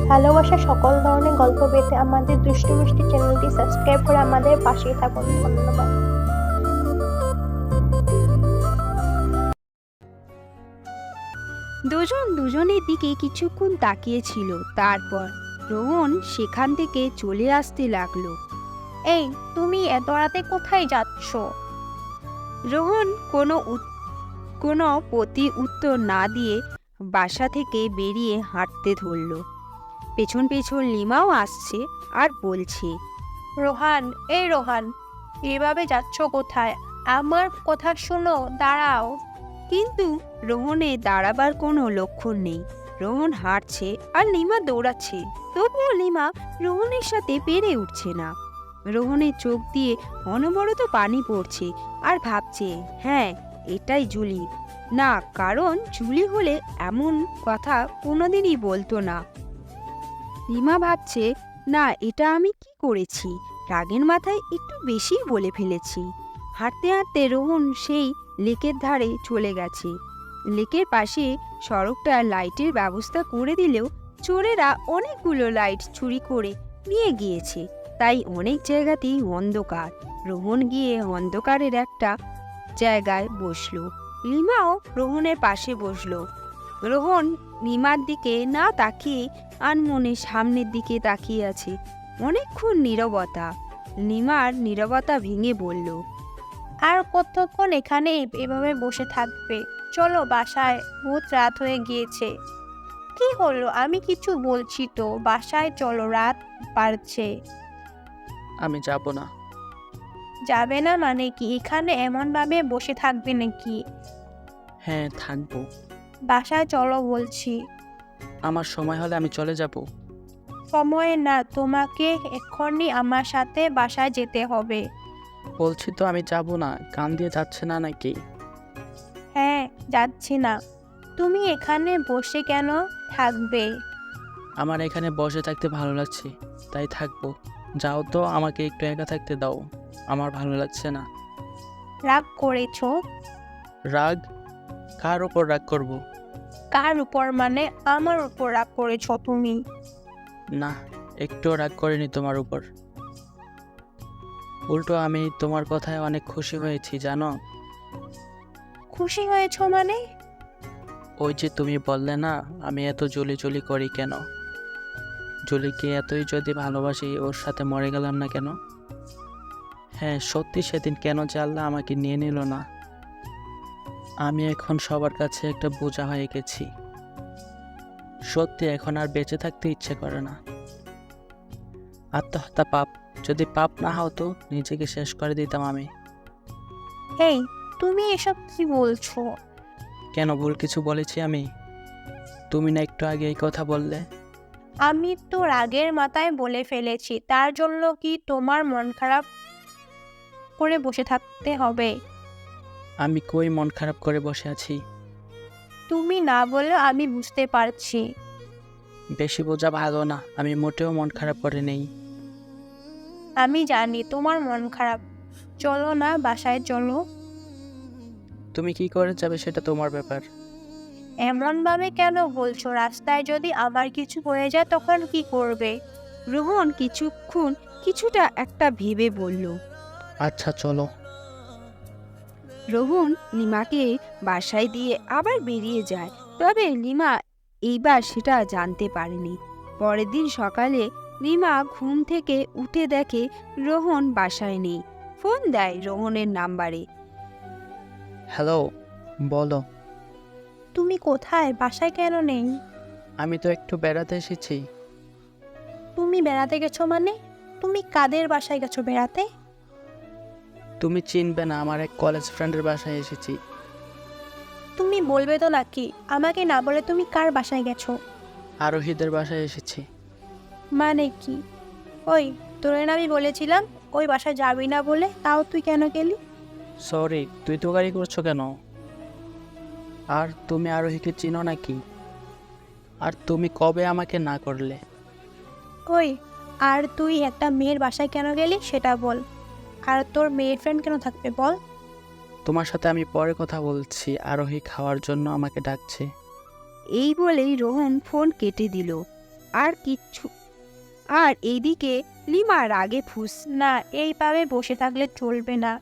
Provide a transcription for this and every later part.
ভালোবাসার সকল ধরনের গল্প পেতে আমাদের দুষ্টু মিষ্টি চ্যানেলটি সাবস্ক্রাইব করে আমাদের পাশেই থাকুন। ধন্যবাদ। দুজন দুজনের দিকে কিছুক্ষণ তাকিয়েছিল। তারপর রোহন সেখান থেকে চলে আসতে লাগলো। এই, তুমি এত রাতে কোথায় যাচ্ছ? রোহন কোনো প্রতি উত্তর না দিয়ে বাসা থেকে বেরিয়ে হাঁটতে ধরল। পেছন পেছন লিমাও আসছে আর বলছে, রোহান, এই রোহান, এভাবে যাচ্ছ কোথায়? আমার কথা শোনো, দাঁড়াও। কিন্তু রোহনের দাঁড়াবার কোনো লক্ষণ নেই। রোহন হাঁটছে আর লিমা দৌড়াচ্ছে, তবুও লিমা রোহনের সাথে পেরে উঠছে না। রোহনের চোখ দিয়ে অনবরত পানি পড়ছে আর ভাবছে, হ্যাঁ, এটাই জুলি। না, কারণ জুলি হলে এমন কথা কোনোদিনই বলতো না। লিমা ভাবছে, না, এটা আমি কি করেছি? রাগের মাথায় একটু বেশি বলে ফেলেছি। হাঁটতে হাঁটতে রোহন সেই লেকের ধারে চলে গেছে। লেকের পাশে সড়কটা লাইটের ব্যবস্থা করে দিলেও চোরেরা অনেকগুলো লাইট চুরি করে নিয়ে গিয়েছে, তাই অনেক জায়গাতেই অন্ধকার। রোহন গিয়ে অন্ধকারের একটা জায়গায় বসলো। লিমাও রোহনের পাশে বসলো। রোহন লিমার দিকে না তাকিয়ে আনমনে সামনের দিকে তাকিয়ে আছে। অনেকক্ষণ নীরবতা। লিমার নীরবতা ভেঙে বলল, আর কতক্ষণ এখানে এভাবে বসে থাকবে? চলো বাসায়, বহুত রাত হয়ে গিয়েছে। কি হলো? আমি কিছু বলছি তো, বাসায় চলো, রাত বাড়ছে। আমি যাব না। যাবে না মানে কি? এখানে এমন ভাবে বসে থাকবে নাকি? হ্যাঁ, থাকবো। বাসায় চলো বলছি। আমার সময় হলে আমি চলে যাব। সময় না, তোমাকে এক্ষুনি আমার সাথে বাসায় যেতে হবে। বলছি তো আমি যাব না। কান দিয়ে যাচ্ছে না নাকি? হ্যাঁ, যাচ্ছি না। তুমি এখানে বসে কেন থাকবে? আমার এখানে বসে থাকতে ভালো লাগছে, তাই থাকবো। যাও তো, আমাকে একটু একা থাকতে দাও। আমার ভালো লাগছে না। রাগ করেছো? রাগ? কার ওপর রাগ করব? কার উপর মানে? আমার উপর রাগ করেছো তুমি? না, একটুও রাগ করিনি তোমার উপর। উল্টো আমি তোমার কথায় অনেক খুশি হয়েছি, জানো? খুশি হয়েছো মানে? ওই যে তুমি বললে না, আমি এত জলি জলি করি কেন? জুলিকে এতই যদি ভালোবাসি, ওর সাথে মরে গেলাম না কেন? হ্যাঁ, সত্যি সেদিন কেন যে আল্লাহ আমাকে নিয়ে নিল না। আমি এখন সবার কাছে একটা বোঝা হয়ে গেছি। সত্যি এখন আর বেঁচে থাকতে ইচ্ছে করে না। আত্মহত্যা পাপ। যদি পাপ না হতো, নিজেকে শেষ করে দিতাম আমি। এই, তুমি এসব কি বলছো? কেন, ভুল কিছু বলেছি আমি? তুমি না একটু আগে এই কথা বললে? আমি তো রাগের মাথায় বলে ফেলেছি, তার জন্য কি তোমার মন খারাপ করে বসে থাকতে হবে? আমি কই মন খারাপ করে বসে আছি? তুমি না বললেও আমি বুঝতে পারছি। বেশি বোঝা ভালো না। আমি মোটেও মন খারাপ করে নেই। আমি জানি তোমার মন খারাপ। চলো না, বাসায় চলো। তুমি কি করে যাবে সেটা তোমার ব্যাপার। এমন ভাবে কেন বলছো? রাস্তায় যদি আমার কিছু হয়ে যায় তখন কি করবে? রোহন কিছুক্ষণ কিছুটা একটা ভেবে বলল। আচ্ছা, চলো। রোহন লিমাকে বাসায় দিয়ে আবার বেরিয়ে যায়। তবে লিমা এইবার সেটা জানতে পারেনি। পরের দিন সকালে লিমা ঘুম থেকে উঠে দেখে রোহন বাসায় নেই। ফোন দেয় রোহনের নাম্বারে। হ্যালো, বলো। তুমি কোথায়? বাসায় কেন নেই? আমি তো একটু বেড়াতে এসেছি। তুমি বেড়াতে গেছো মানে? তুমি কাদের বাসায় গেছো বেড়াতে? তুমি চিনবে না, আমার এক কলেজ ফ্রেন্ডের বাসায় এসেছি। তুমি বলবে তো নাকি? আমাকে না বলে তুমি কার বাসায় গেছো? আরোহীদের বাসায় এসেছি। মানে কি? ওই, তোরে না আমি বলেছিলাম ওই বাসায় যাবি না বলে, তাও তুই কেন গেলি? সরি, তুই তো গাড়ি করছো কেন? আর তুমি আরোহীকে চিনো নাকি? আর তুমি কবে আমাকে না করলে? ওই, আর তুই একটা মেয়ের বাসায় কেন গেলি সেটা বল। আর তোর মেয়ে ফ্রেন্ড কেন থাকবে বল? তোমার সাথে আমি পরে কথা বলছি, আরোহী খাওয়ার জন্য আমাকে ডাকছে। এই বলেই রোহন ফোন কেটে দিল। আর এইদিকে লিমা রাগে ফুস। না, এইভাবে বসে থাকলে চলবে না।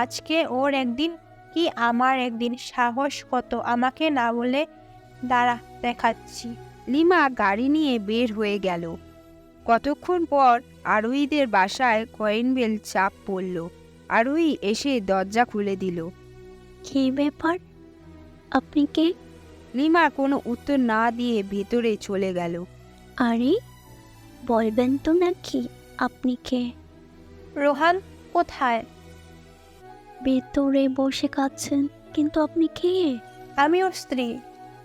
আজকে ওর একদিন কি আমার একদিন, সাহস কত আমাকে না বলে। দাঁড়া, দেখাচ্ছি। লিমা গাড়ি নিয়ে বের হয়ে গেল। কতক্ষণ পর আরোহীদের বাসায় কয়েন বেল চাপ পড়ল। আরোহী এসে দরজা খুলে দিল। কী ব্যাপার? আপনি কে? লিমা কোনো উত্তর না দিয়ে ভেতরে চলে গেল। আরে বলবেন তো নাকি আপনি কে? রোহান কোথায়? ভেতরে বসে কাঁদছেন, কিন্তু আপনি কে? আমি ওর স্ত্রী।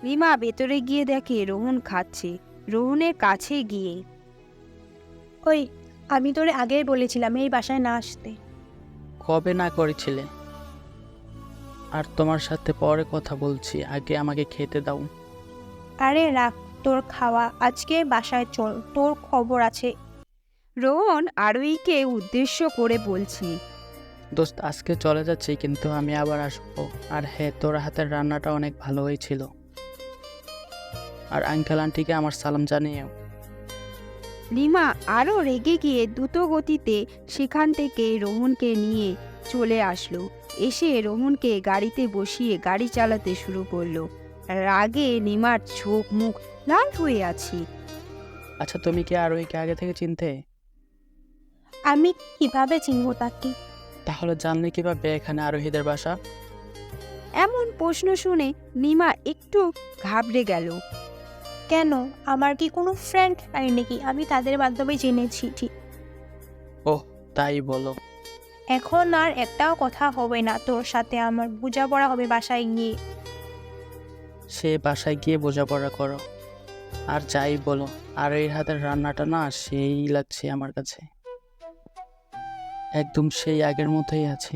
লিমা ভেতরে গিয়ে দেখে রোহন খাচ্ছে। রোহনের কাছে গিয়ে, ওই, আমি তোরে আগেই বলেছিলাম এই বাসায় না আসতে। কবে না করেছিলে? আর তোমার সাথে পরে কথা বলছি, আগে আমাকে খেতে দাও। আরে রাখ তোর খাওয়া, আজকে বাসায় চল, তোর খবর আছে। রোহন আরোহীকে উদ্দেশ্য করে বলছি। দোস্ত, আজকে চলে যাচ্ছি, কিন্তু আমি আবার আসবো। আর হ্যাঁ, তোর হাতের রান্নাটা অনেক ভালো হয়েছিল। আর আঙ্কেল আন্টিকে আমার সালাম জানিয়েও। লিমা আরও রেগে গিয়ে দ্রুত গতিতে সেখান থেকে রোহনকে নিয়ে চলে আসলো। এসে রোহনকে গাড়িতে বসিয়ে গাড়ি চালাতে শুরু করলো। রাগে লিমার চোখ মুখ লাল হয়ে আছে। আচ্ছা, তুমি কি আরোহীকে আগে থেকে চিনতে? আমি কিভাবে চিনবো তাকে? তাহলে জানলে কিভাবে এখানে আরোহীদের বাসা? এমন প্রশ্ন শুনে লিমা একটু ঘাবড়ে গেল। কেন, আমার কি কোনো ফ্রেন্ড নাই নাকি? আমি তাদের মাধ্যমে জেনেছি ঠিক। ওহ, তাই বলো। এখন আর একটাও কথা হবে না তোর সাথে, আমার বোঝাপড়া হবে বাসায় গিয়ে। সে বাসায় গিয়ে বোঝাপড়া করো। আর যাই বলো, আর এর হাতের রান্নাটা না সেই লাগছে আমার কাছে, একদম সেই আগের মতোই আছে।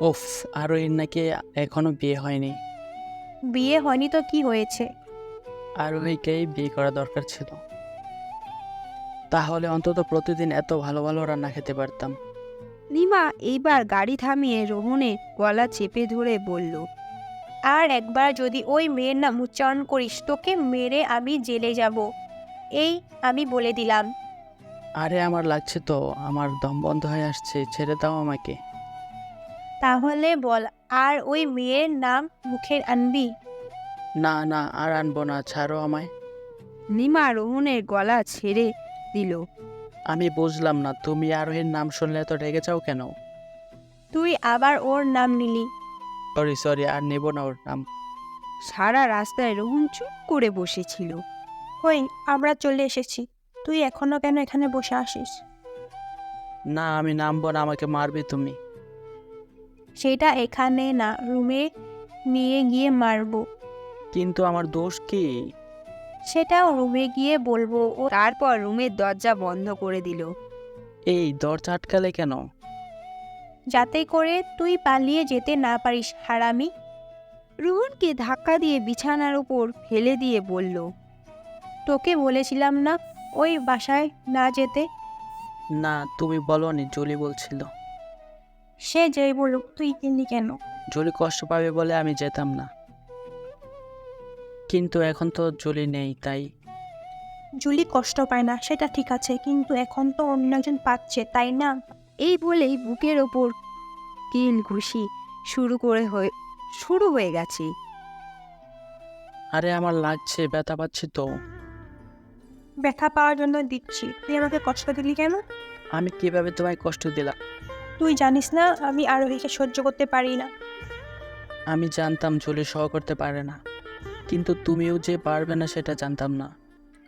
ওফ, আরও এর নাকি এখনো বিয়ে হয়নি। বিয়ে হয়নি তো কি হয়েছে? আরোহীকেই বিয়ে করা দরকার ছিল, তাহলে অন্তত প্রতিদিন এত ভালো ভালো রান্না খেতে পারতাম। লিমা এইবার গাড়ি থামিয়ে রোহনের গলা চেপে ধরে বলল, আর একবার যদি ওই মেয়ের নাম উচ্চারণ করিস, তোকে মেরে আমি জেলে যাব, এই আমি বলে দিলাম। আরে আমার লাগছে তো, আমার দম বন্ধ হয়ে আসছে, ছেড়ে দাও আমাকে। তাহলে বল, আর ওই মেয়ের নাম মুখে আনবি? না না, আর আনবো না, ছাড়ো আমায়। লিমা রোহনের গলা ছেড়ে দিল। আমি বুঝলাম না, তুমি আরোহীর নাম শুনলে তো রেগে যাও কেন? তুই আবার ওর নাম নিলি। সরি সরি, আর নেব না ওর নাম। সারা রাস্তায় রোহন চুপ করে বসেছিল। হই, আমরা চলে এসেছি, তুই এখনো কেন এখানে বসে আসিস? না, আমি নামবো না, আমাকে মারবে তুমি। সেটা এখানে না, রুমে নিয়ে গিয়ে মারবো। কিন্তু আমার দোষ কি? সেটাও রুমে গিয়ে বলবো। ও তারপর রুমের দরজা বন্ধ করে দিল। এই দরজা আটকালে কেন? যাতে করে তুই পালিয়ে যেতে না পারিস, হারামি। রোহনকে ধাক্কা দিয়ে বিছানার উপর ফেলে দিয়ে বলল, তোকে বলেছিলাম না ওই বাসায় না যেতে? না, তুমি বলোনি, জলি বলছিল। সে যেই বলুক, তুই কিনলি কেন? জলি কষ্ট পাবে বলে আমি যেতাম না, কিন্তু এখন তো জলি নেই, তাই। জুলি কষ্ট পায় না সেটা ঠিক আছে, কিন্তু এখন তো অন্য একজন পাচ্ছে, তাই না? এই বলেই বুকের ওপর কিল ঘুষি শুরু হয়ে গেছে। আরে আমার লাগছে, ব্যথা পাচ্ছি তো। ব্যথা পাওয়ার জন্য দিচ্ছি, তুই আমাকে কষ্ট দিলি কেন? আমি কিভাবে তোমায় কষ্ট দিলাম? তুই জানিস না আমি আরোহীকে সহ্য করতে পারি না। আমি জানতাম জলি সহ করতে পারে না, কিন্তু তুমিও যে পারবে না সেটা জানতাম না।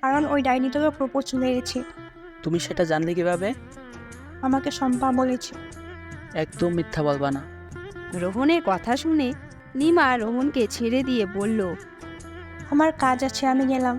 কারণ ওই ডাইনি তোকে প্রপোজ মেরেছে। তুমি সেটা জানলে কিভাবে? আমাকে শম্পা বলেছে। একদম মিথ্যা বলবা না। রোহনের কথা শুনে লিমা রোহনকে ছেড়ে দিয়ে বলল, আমার কাজ আছে, আমি গেলাম।